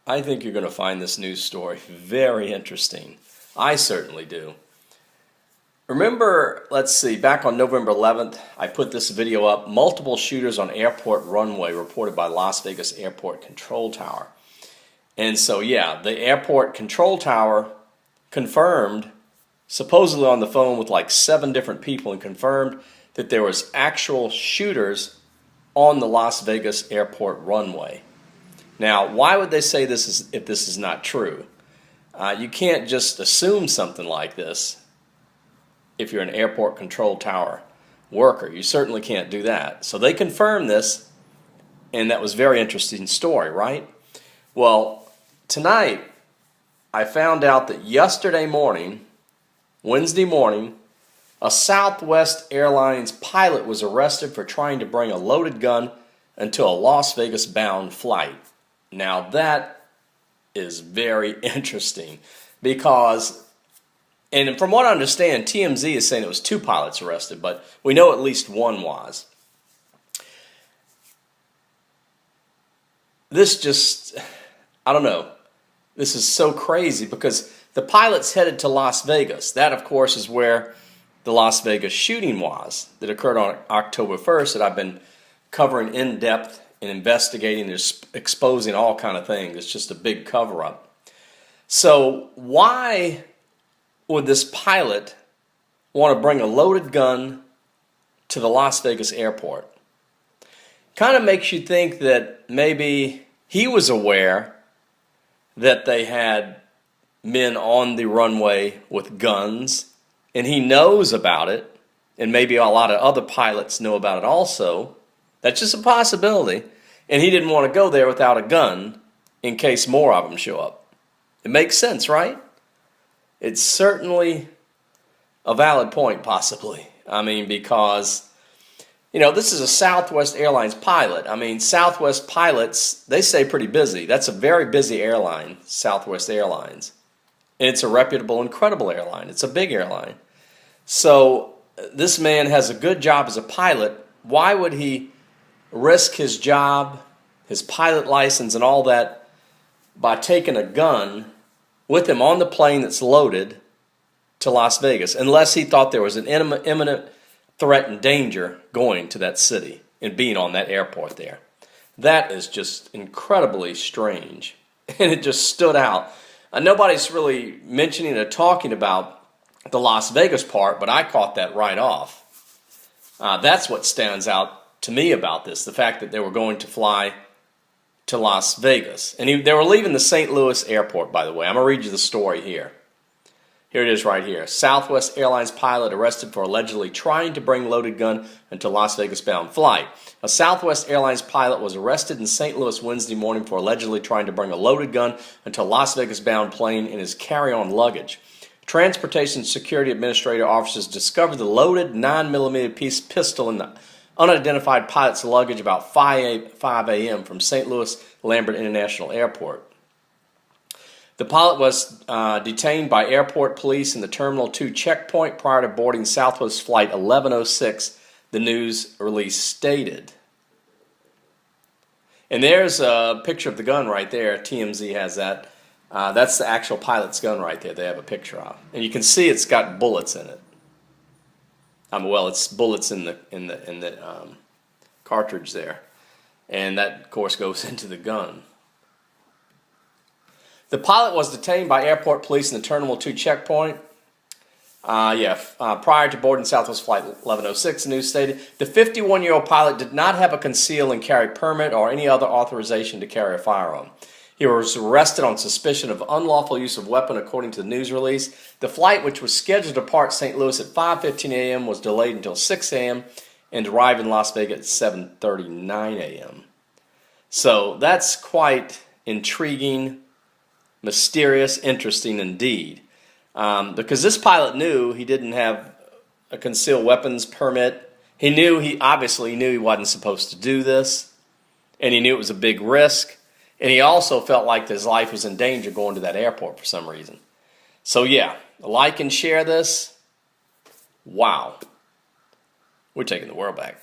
I think you're going to find this news story very interesting. I certainly do. Remember, let's see, back on November 11th, I put this video up. Multiple shooters on airport runway reported by Las Vegas Airport Control Tower. And so, yeah, the airport control tower confirmed, supposedly on the phone with like 7 different people, and confirmed that there was actual shooters on the Las Vegas airport runway. Now, why would they say this if this is not true? You can't just assume something like this if you're an airport control tower worker. You certainly can't do that. So they confirmed this, and that was a very interesting story, right? Well, tonight I found out that yesterday morning, Wednesday morning, a Southwest Airlines pilot was arrested for trying to bring a loaded gun into a Las Vegas bound flight. Now that is very interesting because, and from what I understand, TMZ is saying it was 2 pilots arrested, but we know at least one was. This just, I don't know. This is so crazy because the pilots headed to Las Vegas. That, of course, is where the Las Vegas shooting was that occurred on October 1st that I've been covering in depth and investigating and exposing all kind of things. It's just a big cover-up. So why would this pilot want to bring a loaded gun to the Las Vegas airport? Kind of makes you think that maybe he was aware that they had men on the runway with guns, and he knows about it, and maybe a lot of other pilots know about it also. That's just a possibility. And he didn't want to go there without a gun in case more of them show up. It makes sense, right? It's certainly a valid point, possibly. I mean, because, you know, this is a Southwest Airlines pilot. I mean, Southwest pilots, they stay pretty busy. That's a very busy airline, Southwest Airlines. And it's a reputable, incredible airline. It's a big airline. So this man has a good job as a pilot. Why would he risk his job, his pilot license, and all that by taking a gun with him on the plane that's loaded to Las Vegas, unless he thought there was an imminent threat and danger going to that city and being on that airport there? That is just incredibly strange, and it just stood out. Nobody's really mentioning or talking about the Las Vegas part, but I caught that right off. That's what stands out to me about this, the fact that they were going to fly to Las Vegas. And they were leaving the St. Louis airport, by the way. I'm going to read you the story here. Here it is right here. Southwest Airlines pilot arrested for allegedly trying to bring loaded gun into Las Vegas bound flight. A Southwest Airlines pilot was arrested in St. Louis Wednesday morning for allegedly trying to bring a loaded gun into a Las Vegas bound plane in his carry-on luggage. Transportation Security Administrator officers discovered the loaded 9mm pistol in the unidentified pilot's luggage about 5 a.m. from St. Louis Lambert International Airport. The pilot was detained by airport police in the Terminal 2 checkpoint prior to boarding Southwest Flight 1106, the news release stated. And there's a picture of the gun right there. TMZ has that. That's the actual pilot's gun right there. They have a picture of, and you can see it's got bullets in it. Well, it's bullets in the cartridge there, and that of course goes into the gun. The pilot was detained by airport police in the Terminal 2 checkpoint. Prior to boarding Southwest Flight 1106, the news stated the 51-year-old pilot did not have a conceal and carry permit or any other authorization to carry a firearm. He was arrested on suspicion of unlawful use of weapon, according to the news release. The flight, which was scheduled to depart St. Louis at 5:15 a.m., was delayed until 6 a.m. and arrived in Las Vegas at 7:39 a.m. So that's quite intriguing, mysterious, interesting indeed. Because this pilot knew he didn't have a concealed weapons permit. He obviously knew he wasn't supposed to do this, and he knew it was a big risk. And he also felt like his life was in danger going to that airport for some reason. So yeah, like and share this. Wow. We're taking the world back.